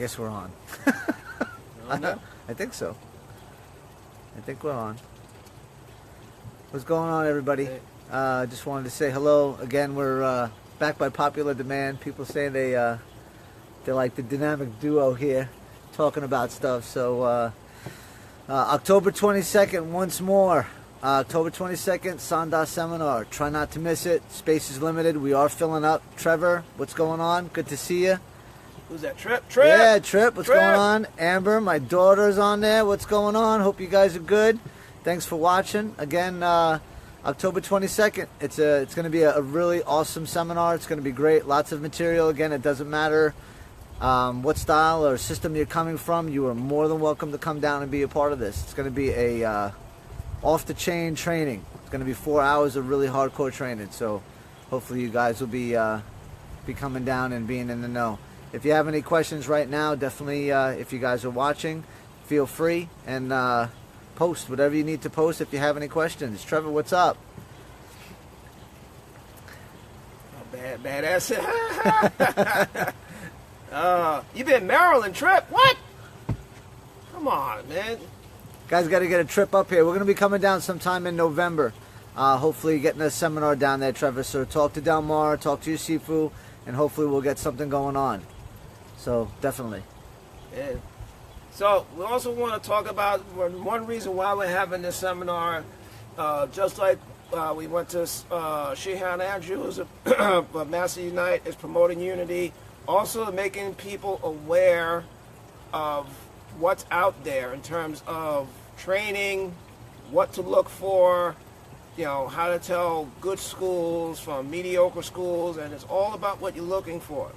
guess we're on. I think so. I think we're on. What's going on, everybody? Just wanted to say hello. Again, we're back by popular demand. People say they like the dynamic duo here talking about stuff. So October 22nd, once more. October 22nd, Sanda Seminar. Try not to miss it. Space is limited. We are filling up. Trevor, what's going on? Good to see you. Who's that? Trip? Yeah, Trip. What's going on? Amber, my daughter's on there. What's going on? Hope you guys are good. Thanks for watching. Again, October 22nd. It's going to be a really awesome seminar. It's going to be great. Lots of material. Again, it doesn't matter what style or system you're coming from. You are more than welcome to come down and be a part of this. It's going to be a off-the-chain training. It's going to be 4 hours of really hardcore training. So hopefully you guys will be coming down and being in the know. If you have any questions right now, definitely, if you guys are watching, feel free and post whatever you need to post if you have any questions. Trevor, what's up? Oh, badass. You been in Maryland, Trip? What? Come on, man. Guys got to get a trip up here. We're going to be coming down sometime in November. Hopefully getting a seminar down there, Trevor. So talk to Delmar, talk to your Shifu, and hopefully we'll get something going on. So definitely. Yeah. So we also want to talk about one reason why we're having this seminar. Just like we went to Shehan Andrews, Master Unite is promoting unity. Also making people aware of what's out there in terms of training, what to look for, you know, how to tell good schools from mediocre schools, and it's all about what you're looking for.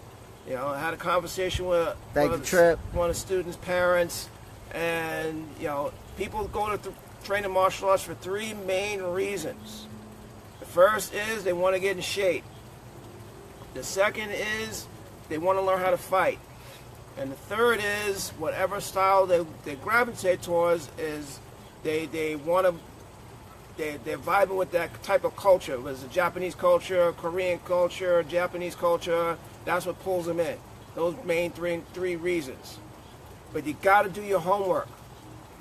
You know, I had a conversation with one of the students' parents, and, you know, people go to train in martial arts for three main reasons. The first is they want to get in shape. The second is they want to learn how to fight. And the third is whatever style they gravitate towards is they're vibing with that type of culture. Whether it's a Japanese culture, Korean culture, Japanese culture, that's what pulls them in. Those main three reasons. But you got to do your homework.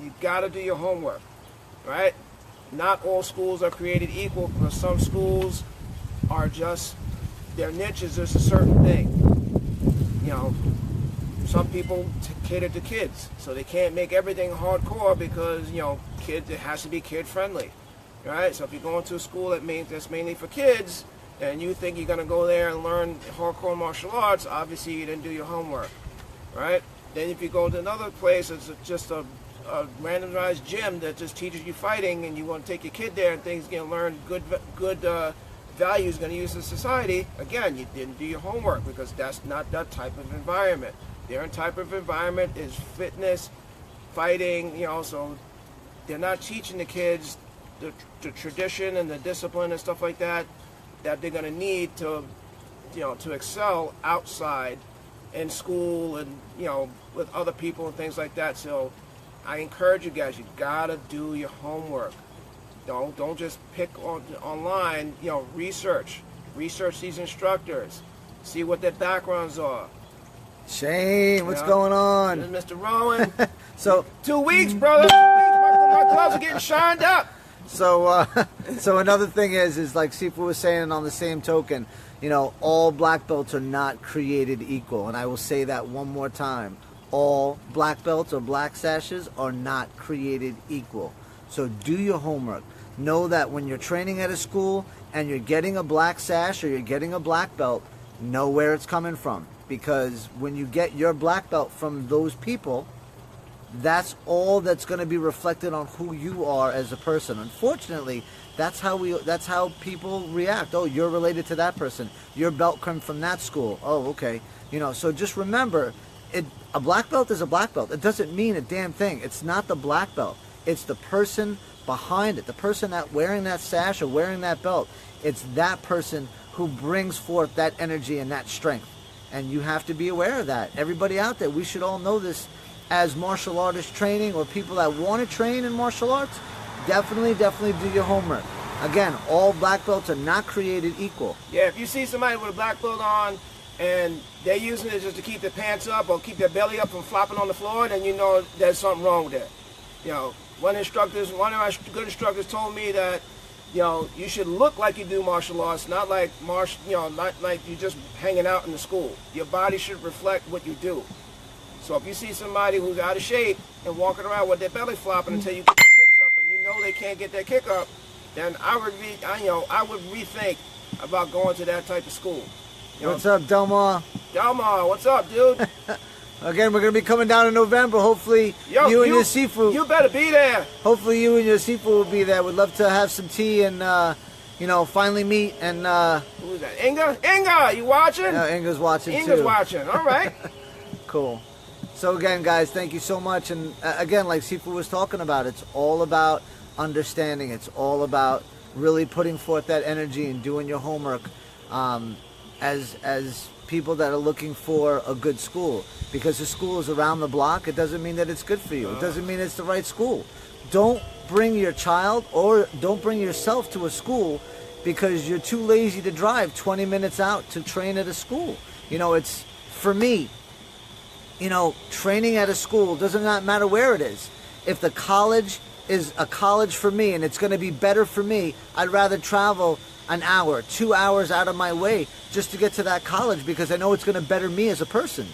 You got to do your homework, right? Not all schools are created equal, because some schools are just, their niche is just a certain thing. You know, some people cater to kids, so they can't make everything hardcore because, you know, it has to be kid-friendly, right? So if you're going to a school that's mainly for kids, and you think you're going to go there and learn hardcore martial arts, obviously you didn't do your homework, right? Then if you go to another place, it's just a randomized gym that just teaches you fighting, and you want to take your kid there and think he's going to learn good values going to use in society, again, you didn't do your homework, because that's not that type of environment. Their type of environment is fitness, fighting, you know, so they're not teaching the kids the tradition and the discipline and stuff like that they're going to need to, you know, to excel outside in school and, you know, with other people and things like that. So I encourage you guys, you got to do your homework. Don't just pick online, you know, research these instructors, see what their backgrounds are. Shane, what's going on? Mr. Rowan. So 2 weeks, brother. 2 weeks. My gloves are getting shined up. So another thing is like Shifu was saying, on the same token, you know, all black belts are not created equal. And I will say that one more time. All black belts or black sashes are not created equal. So do your homework. Know that when you're training at a school and you're getting a black sash or you're getting a black belt, know where it's coming from. Because when you get your black belt from those people, that's all that's going to be reflected on who you are as a person. Unfortunately, that's how people react. Oh, you're related to that person. Your belt comes from that school. Oh, okay. You know, so just remember, a black belt is a black belt. It doesn't mean a damn thing. It's not the black belt. It's the person behind it. The person that wearing that sash or wearing that belt. It's that person who brings forth that energy and that strength. And you have to be aware of that. Everybody out there, we should all know this as martial artist training or people that want to train in martial arts. Definitely do your homework. Again, all black belts are not created equal. Yeah, if you see somebody with a black belt on and they're using it just to keep their pants up or keep their belly up from flopping on the floor, then you know there's something wrong with that. You know, one of my good instructors told me that, you know, you should look like you do martial arts, not like not like you just hanging out in the school. Your body should reflect what you do. So if you see somebody who's out of shape and walking around with their belly flopping until you get their kicks up, and you know they can't get their kick up, then I would rethink about going to that type of school. You know? What's up, Delmar? Delmar, what's up, dude? Again, we're going to be coming down in November. Hopefully, you and your Shifu. You better be there. Hopefully, you and your Shifu will be there. We'd love to have some tea and, finally meet. And who is that? Inga, you watching? Yeah, Inga's watching too. Inga's watching. All right. Cool. So again, guys, thank you so much. And again, like Shifu was talking about, it's all about understanding. It's all about really putting forth that energy and doing your homework as people that are looking for a good school. Because the school is around the block, it doesn't mean that it's good for you. It doesn't mean it's the right school. Don't bring your child or don't bring yourself to a school because you're too lazy to drive 20 minutes out to train at a school. You know, it's, for me, training at a school doesn't not matter where it is. If the college is a college for me and it's going to be better for me, I'd rather travel an hour, 2 hours out of my way just to get to that college because I know it's going to better me as a person.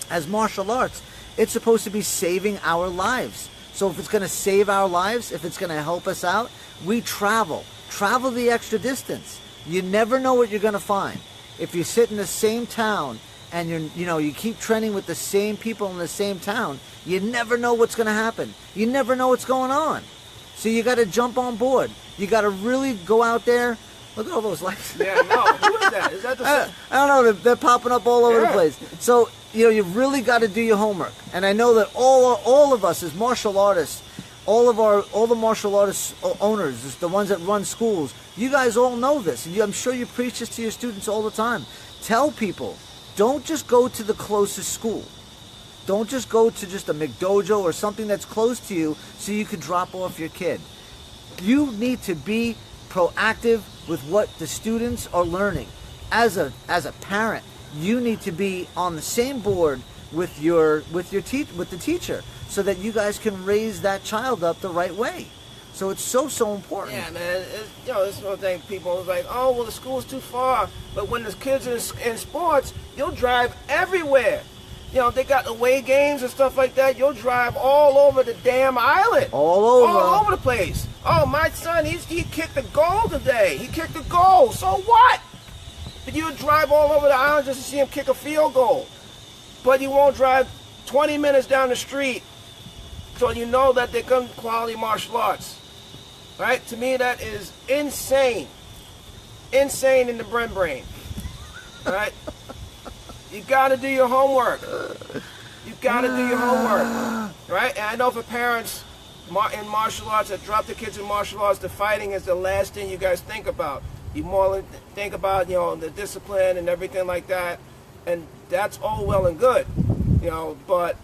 As martial arts, it's supposed to be saving our lives. So if it's going to save our lives, if it's going to help us out, we travel the extra distance. You never know what you're going to find. If you sit in the same town and you keep training with the same people in the same town, you never know what's going to happen. You never know what's going on. So you got to jump on board. You got to really go out there. Look at all those lights. Yeah, no. Who is that? Is that the I don't know. They're popping up all over the place. So, you really got to do your homework. And I know that all of us as martial artists, all the martial artists owners, the ones that run schools, you guys all know this. And I'm sure you preach this to your students all the time. Tell people, don't just go to the closest school. Don't just go to just a McDojo or something that's close to you so you can drop off your kid. You need to be proactive with what the students are learning. As a parent, you need to be on the same board with the teacher so that you guys can raise that child up the right way. So it's so important. Yeah, man. This one thing people is like, oh, well, the school's too far. But when the kids are in sports, you'll drive everywhere. They got away games and stuff like that. You'll drive all over the damn island. All over the place. Oh, my son, he kicked a goal today. He kicked a goal. So what? But you'll drive all over the island just to see him kick a field goal. But you won't drive 20 minutes down the street so you know that they're good quality martial arts. Right? To me, that is insane. Insane in the brain. Right? You got to do your homework. You got to do your homework. Right? And I know for parents in martial arts that drop their kids in martial arts, the fighting is the last thing you guys think about. You more think about, the discipline and everything like that. And that's all well and good. But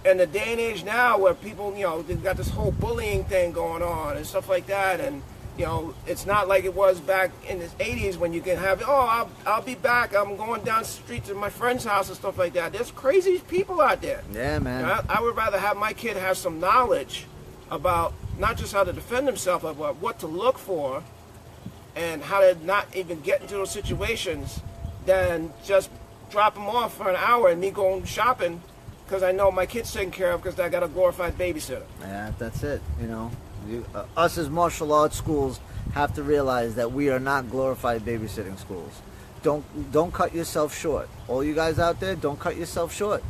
in the day and age now where people, they've got this whole bullying thing going on and stuff like that. And, it's not like it was back in the 80s when you can have, I'll be back. I'm going down the street to my friend's house and stuff like that. There's crazy people out there. Yeah, man. I would rather have my kid have some knowledge about not just how to defend himself, but what to look for and how to not even get into those situations than just drop him off for an hour and me going shopping because I know my kid's taken care of because I got a glorified babysitter. Yeah, that's it. Us as martial arts schools have to realize that we are not glorified babysitting schools. Don't cut yourself short. All you guys out there, don't cut yourself short.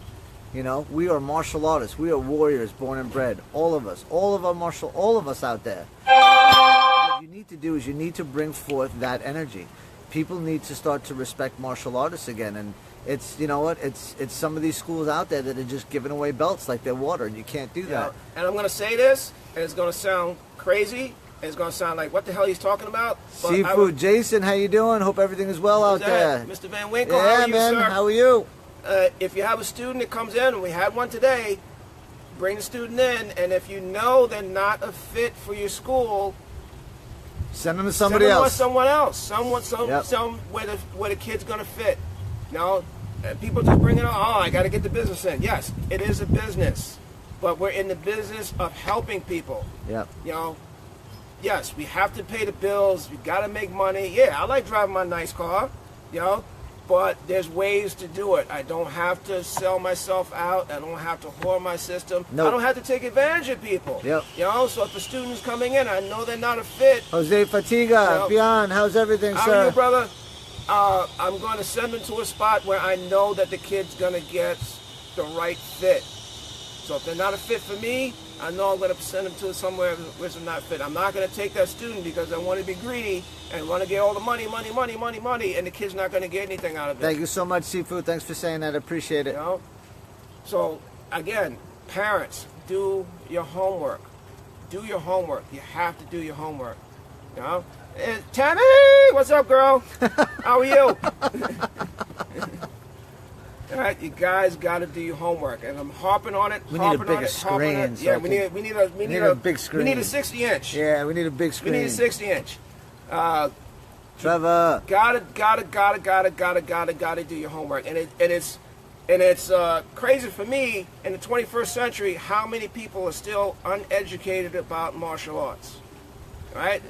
We are martial artists. We are warriors born and bred. All of us. All of us out there. What you need to do is you need to bring forth that energy. People need to start to respect martial artists again. And it's, it's some of these schools out there that are just giving away belts like they're water, and you can't do that. And I'm going to say this, and it's going to sound crazy, and it's going to sound like, what the hell he's talking about? Shifu, Jason, how you doing? Hope everything is well out there. Mr. Van Winkle, yeah, how are you, man, sir? How are you? If you have a student that comes in, and we had one today, bring the student in, and if you know they're not a fit for your school, send them to somebody else. Someone else. Where the kid's going to fit. You know, and people just bring it on. Oh, I got to get the business in. Yes, it is a business, but we're in the business of helping people. Yep. You know, yes, we have to pay the bills. We got to make money. Yeah, I like driving my nice car. You know, but there's ways to do it. I don't have to sell myself out. I don't have to whore my system. Nope. I don't have to take advantage of people. Yep. You know, so if a student's coming in, I know they're not a fit. Jose Fatiga, Bian, how's everything, How sir? are you, brother? I'm going to send them to a spot where I know that the kid's going to get the right fit. So if they're not a fit for me, I know I'm going to send them to somewhere where it's not fit. I'm not going to take that student because I want to be greedy and want to get all the money, and the kid's not going to get anything out of it. Thank you so much, Shifu. Thanks for saying that. I appreciate it. You know? So, again, parents, do your homework. Do your homework. You have to do your homework. You know? And Tammy, what's up, girl? How are you? All right, you guys got to do your homework, and I'm harping on it. We need a bigger screen. Yeah, we need a big screen. We need a 60-inch. Yeah, we need a big screen. We need a 60-inch. Trevor. Gotta do your homework, and it's crazy for me in the 21st century how many people are still uneducated about martial arts. Right?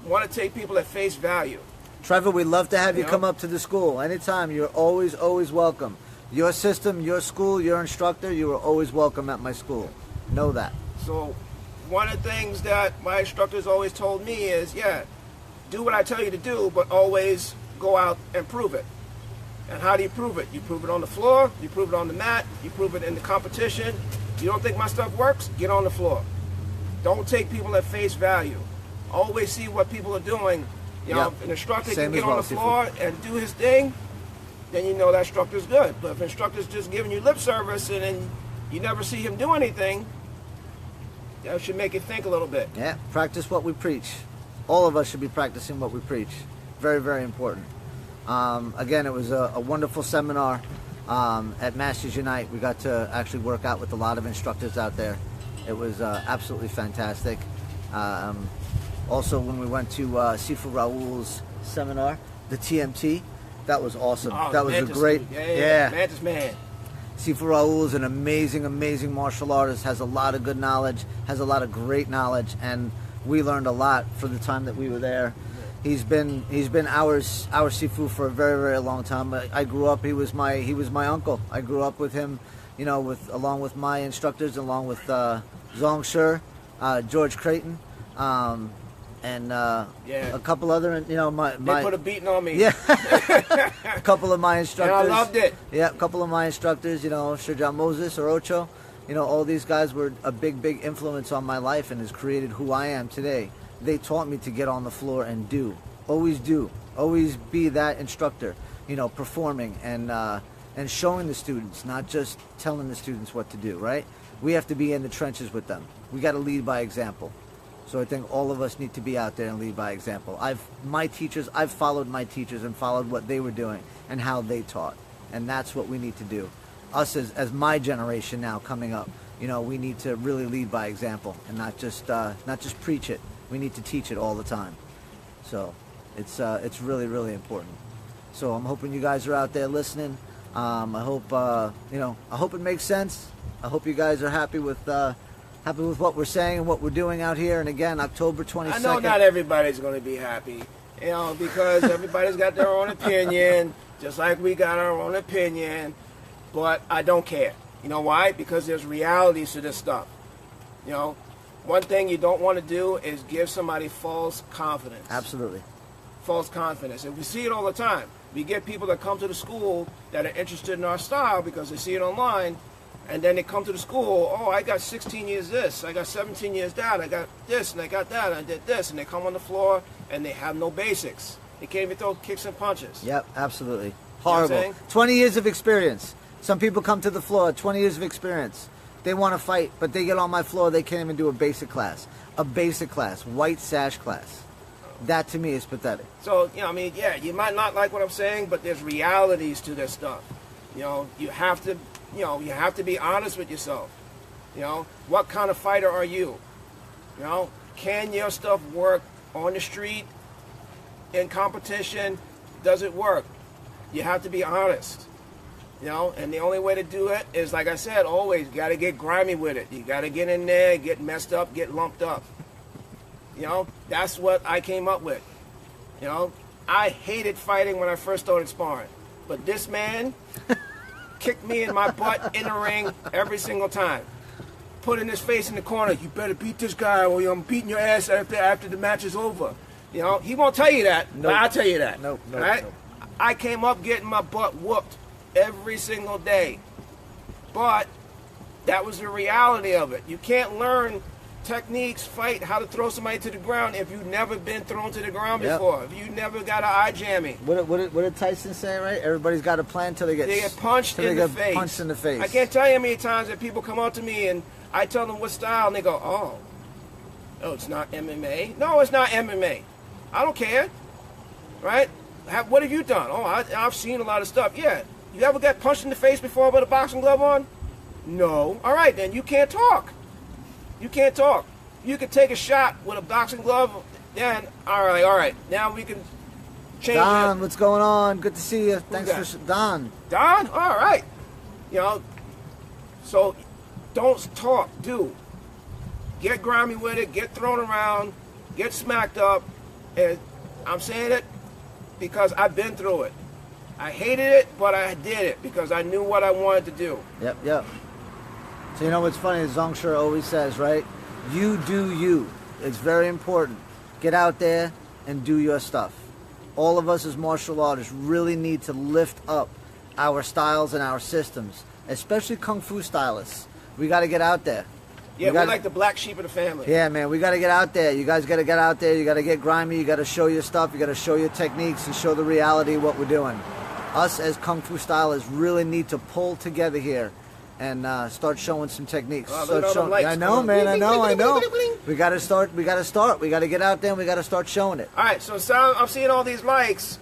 Want to take people at face value. Trevor, we'd love to have you come up to the school anytime. You're always welcome. Your system, your school, your instructor, you are always welcome at my school. Know that. So one of the things that my instructors always told me is, yeah, do what I tell you to do, but always go out and prove it. And how do you prove it? You prove it on the floor, you prove it on the mat, you prove it in the competition. You don't think my stuff works? Get on the floor. Don't take people at face value. Always see what people are doing. You know, if an instructor can get on the floor and do his thing, then you know that instructor's good. But if an instructor's just giving you lip service and then you never see him do anything, that should make you think a little bit. Yeah, practice what we preach. All of us should be practicing what we preach. Very, very important. Again, it was a wonderful seminar at Masters Unite. We got to actually work out with a lot of instructors out there. It was absolutely fantastic. Also, when we went to Shifu Raul's seminar, the TMT, that was awesome. Oh, that was a great... Yeah. Mantis man. Shifu Raul is an amazing martial artist, has a lot of good knowledge, has a lot of great knowledge, and we learned a lot for the time that we were there. He's been our Shifu for a very, very long time. I grew up, he was my uncle. I grew up with him, you know, along with my instructors, along with Zong Shi, George Creighton, and a couple other, you know, they put a beating on me. Yeah, a couple of my instructors. And I loved it. Yeah, a couple of my instructors, you know, Sir Moses or Ocho, you know, all these guys were a big influence on my life and has created who I am today. They taught me to get on the floor and always be that instructor, you know, performing and showing the students, not just telling the students what to do, right? We have to be in the trenches with them. We got to lead by example. So I think all of us need to be out there and lead by example. I've followed my teachers and followed what they were doing and how they taught. And that's what we need to do. Us as my generation now coming up, you know, we need to really lead by example and not just preach it. We need to teach it all the time. So it's really, really important. So I'm hoping you guys are out there listening. I hope I hope it makes sense. I hope you guys are happy with what we're saying and what we're doing out here. And again, October 22nd. I know not everybody's going to be happy, you know, because everybody's got their own opinion, just like we got our own opinion. But I don't care. You know why? Because there's realities to this stuff. You know, one thing you don't want to do is give somebody false confidence. Absolutely. False confidence. And we see it all the time. We get people that come to the school that are interested in our style because they see it online, and then they come to the school, oh, I got 16 years this, I got 17 years that, I got this, and I got that, and I did this, and they come on the floor, and they have no basics. They can't even throw kicks and punches. Yep, absolutely. Horrible. 20 years of experience. Some people come to the floor, 20 years of experience. They want to fight, but they get on my floor, they can't even do a basic class. A basic class, white sash class. That to me is pathetic. So, you know, I mean, yeah, you might not like what I'm saying, but there's realities to this stuff. You know, you have to be honest with yourself. You know, what kind of fighter are you? You know, can your stuff work on the street, in competition? Does it work? You have to be honest. You know, and the only way to do it is, like I said, always, you got to get grimy with it. You got to get in there, get messed up, get lumped up. You know, that's what I came up with. You know, I hated fighting when I first started sparring. But this man kicked me in my butt in the ring every single time. Putting his face in the corner, you better beat this guy or I'm beating your ass after the match is over. You know, he won't tell you that, but I'll tell you that. Nope. Right? I came up getting my butt whooped every single day. But that was the reality of it. You can't learn techniques, fight, how to throw somebody to the ground if you've never been thrown to the ground before. If you never got an eye jamming. What did Tyson say, right? Everybody's got a plan till they get punched in the face. Punched in the face. I can't tell you how many times that people come up to me and I tell them what style and they go, oh, it's not MMA? No, it's not MMA. I don't care. Right? What have you done? Oh, I've seen a lot of stuff. Yeah. You ever got punched in the face before with a boxing glove on? No. All right, then you can't talk. You can't talk. You can take a shot with a boxing glove, then, all right. Now we can change Don, it. what's going on? Good to see you. Thanks for Don. Don? All right. You know, so don't talk, do. Get grimy with it, get thrown around, get smacked up. And I'm saying it because I've been through it. I hated it, but I did it because I knew what I wanted to do. Yep. So you know what's funny? Zong Shi always says, right? You do you. It's very important. Get out there and do your stuff. All of us as martial artists really need to lift up our styles and our systems, especially Kung Fu stylists. We got to get out there. Yeah, we're like the black sheep of the family. Yeah, man, we got to get out there. You guys got to get out there. You got to get grimy. You got to show your stuff. You got to show your techniques and show the reality of what we're doing. Us as Kung Fu stylists really need to pull together here and start showing some techniques. I know, man. I know. We got to start. We got to get out there and we got to start showing it. All right, so I'm seeing all these likes.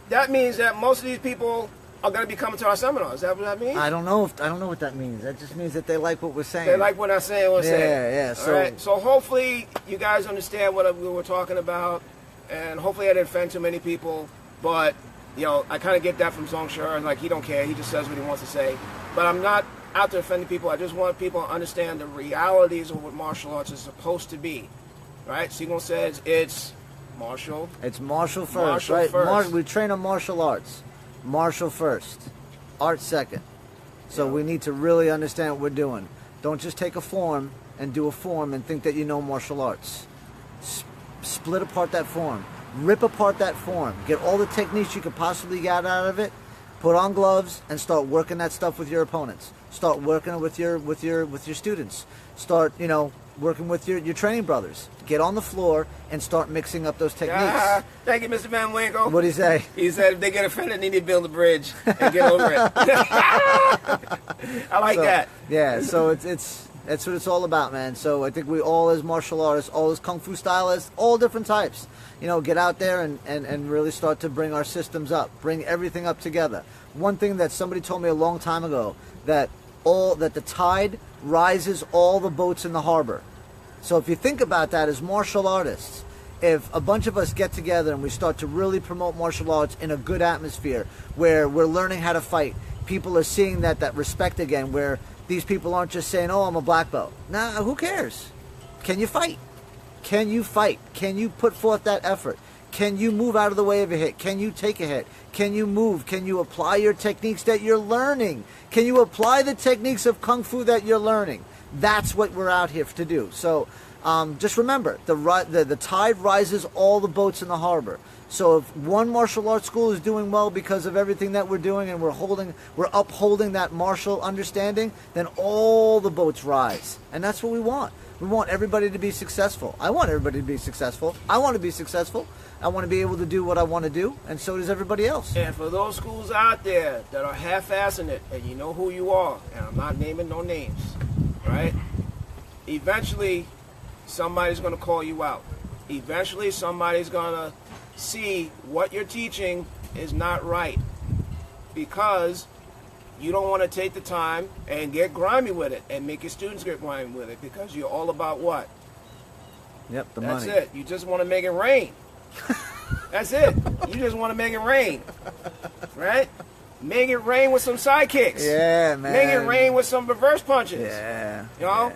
That means that most of these people are going to be coming to our seminar. Is that what that means? I don't know what that means. That just means that they like what we're saying. They like what I'm saying. Yeah. All right. So hopefully you guys understand what we were talking about, and hopefully I didn't offend too many people. But you know, I kind of get that from Zong Shi. Like, he don't care. He just says what he wants to say. But I'm not out to offend people. I just want people to understand the realities of what martial arts is supposed to be. Right? Sigon says it's martial. It's martial first, right? We train on martial arts. Martial first. Art second. So we need to really understand what we're doing. Don't just take a form and do a form and think that you know martial arts. Split apart that form. Rip apart that form. Get all the techniques you could possibly get out of it. Put on gloves and start working that stuff with your opponents. Start working with your students. Start, working with your training brothers. Get on the floor and start mixing up those techniques. Thank you, Mr. Van Winkle. What did he say? He said if they get offended, they need to build a bridge and get over it. I like that. Yeah, so that's what it's all about, man. So I think we all as martial artists, all as Kung Fu stylists, all different types, get out there and really start to bring our systems up, bring everything up together. One thing that somebody told me a long time ago, that the tide rises all the boats in the harbor. So if you think about that as martial artists, if a bunch of us get together and we start to really promote martial arts in a good atmosphere where we're learning how to fight, people are seeing that respect again, where these people aren't just saying, oh, I'm a black belt. Nah, who cares? Can you fight? Can you fight? Can you put forth that effort? Can you move out of the way of a hit? Can you take a hit? Can you move? Can you apply your techniques that you're learning? Can you apply the techniques of Kung Fu that you're learning? That's what we're out here to do. So just remember, the tide rises all the boats in the harbor. So if one martial arts school is doing well because of everything that we're doing and we're upholding that martial understanding, then all the boats rise. And that's what we want. We want everybody to be successful. I want everybody to be successful. I want to be successful. I want to be able to do what I want to do, and so does everybody else. And for those schools out there that are half-assing it, and you know who you are, and I'm not naming no names, right? Eventually, somebody's going to call you out. Eventually, somebody's going to see what you're teaching is not right, because you don't want to take the time and get grimy with it and make your students get grimy with it, because you're all about what? Yep, the That's money. it. You just want to make it rain. That's it. You just want to make it rain, right? Make it rain with some sidekicks. Yeah, man. Make it rain with some reverse punches. Yeah. You know, yeah.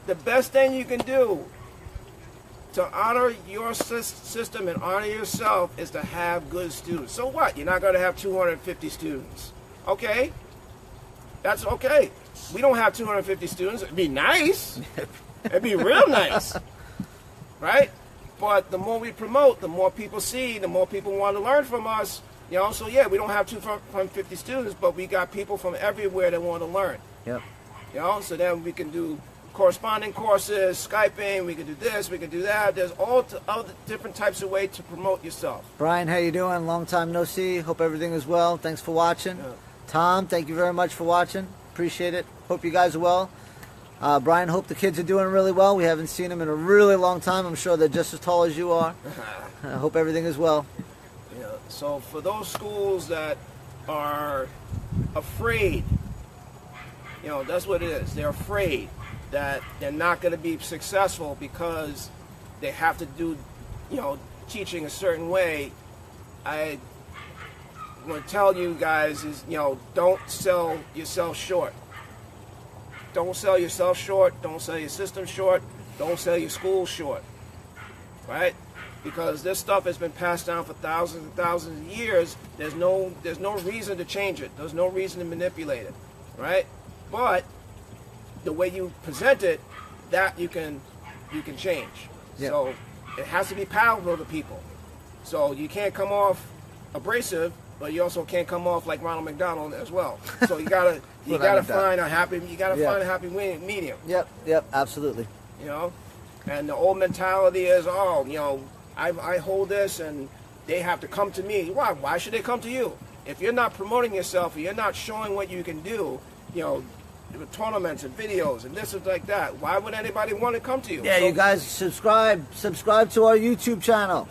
The best thing you can do to honor your system and honor yourself is to have good students. So what? You're not going to have 250 students. Okay. That's okay. We don't have 250 students. It'd be nice. It'd be real nice. Right? But the more we promote, the more people see, the more people want to learn from us. You know, so yeah, we don't have 250 students, but we got people from everywhere that want to learn. Yep. You know, so then we can do corresponding courses, Skyping, we can do this, we can do that. There's all other different types of ways to promote yourself. Brian, how you doing? Long time no see. Hope everything is well. Thanks for watching. Yeah. Tom, thank you very much for watching. Appreciate it. Hope you guys are well. Brian, hope the kids are doing really well. We haven't seen them in a really long time. I'm sure they're just as tall as you are. I hope everything is well. Yeah. So for those schools that are afraid, you know, that's what it is. They're afraid that they're not going to be successful because they have to do, you know, teaching a certain way. I want to tell you guys is, you know, don't sell yourself short. Don't sell yourself short. Don't sell your system short. Don't sell your school short. Right? Because this stuff has been passed down for thousands and thousands of years. There's no reason to change it. There's no reason to manipulate it. Right? But the way you present it, that you can change. Yep. So it has to be palatable to people. So you can't come off abrasive, but you also can't come off like Ronald McDonald as well. So you gotta find a happy find a happy medium. Yep, absolutely. You know, and the old mentality is, oh, you know, I hold this and they have to come to me. Why should they come to you? If you're not promoting yourself, if you're not showing what you can do, you know, tournaments and videos and this and like that, why would anybody want to come to you? Yeah, so, you guys subscribe to our YouTube channel.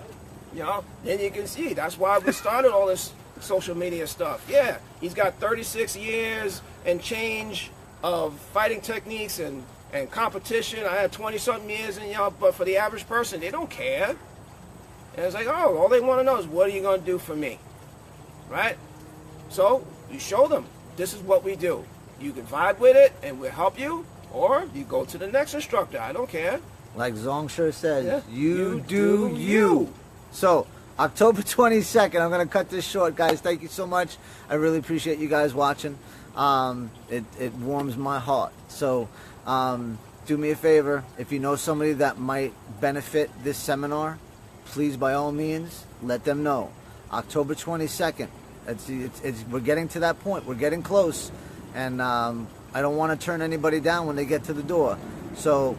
You know, then you can see. That's why we started all this social media stuff. Yeah, he's got 36 years and change of fighting techniques and competition. I had 20-something years, and you know, but for the average person, they don't care. And it's like, oh, all they want to know is, what are you going to do for me? Right? So you show them, this is what we do. You can vibe with it, and we'll help you, or you go to the next instructor. I don't care. Like Zong sure says, yeah. You do you. So, October 22nd, I'm going to cut this short, guys. Thank you so much. I really appreciate you guys watching. It warms my heart. So, do me a favor. If you know somebody that might benefit this seminar, please, by all means, let them know. October 22nd. We're getting to that point. We're getting close. And I don't want to turn anybody down when they get to the door. So,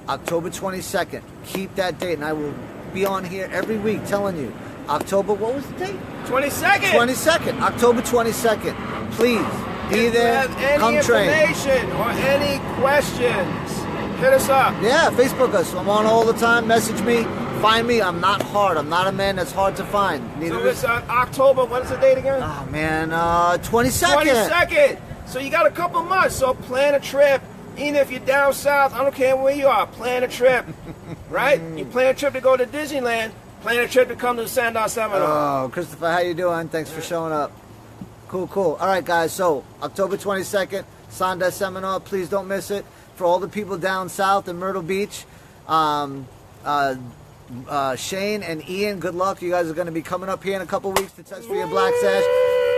October 22nd. Keep that date, and I will be on here every week telling you. October, what was the date? 22nd. 22nd. October 22nd. Please, be there. If you have come any train. information or any questions, hit us up. Yeah, Facebook us. I'm on all the time. Message me. Find me. I'm not hard. I'm not a man that's hard to find. So it's October. What is the date again? Oh, man. 22nd. 22nd. So you got a couple months. So plan a trip. Even if you're down south, I don't care where you are. Plan a trip. Right? You plan a trip to go to Disneyland. Plan a trip to come to the Sandow Seminar. Oh, Christopher, how you doing? Thanks for showing up. Cool. All right, guys. So, October 22nd, Sandow Seminar. Please don't miss it. For all the people down south in Myrtle Beach, Shane and Ian, good luck. You guys are going to be coming up here in a couple weeks to test for your black sash.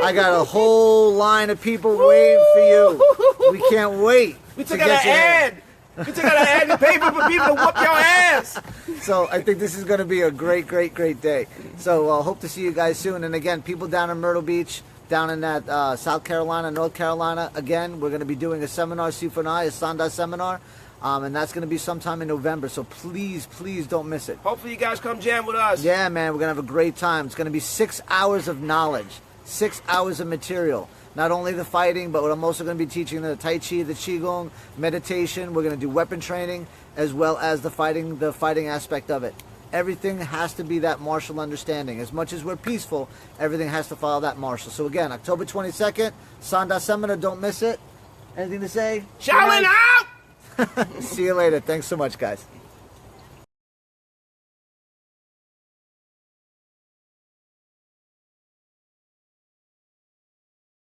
I got a whole line of people waiting for you. We can't wait. We took out an ad. We took out an ad in the paper for people to whoop your ass. So I think this is going to be a great day. So hope to see you guys soon. And again, people down in Myrtle Beach, down in that South Carolina, North Carolina, again, we're going to be doing a seminar, Shifu and I, a Sandow seminar. And that's going to be sometime in November. So please don't miss it. Hopefully you guys come jam with us. Yeah, man, we're going to have a great time. It's going to be 6 hours of knowledge, 6 hours of material. Not only the fighting, but I'm also going to be teaching the Tai Chi, the Qigong, meditation. We're going to do weapon training, as well as the fighting aspect of it. Everything has to be that martial understanding. As much as we're peaceful, everything has to follow that martial. So again, October 22nd, Sandow Seminar, don't miss it. Anything to say? Shaolin out! See you later. Thanks so much, guys.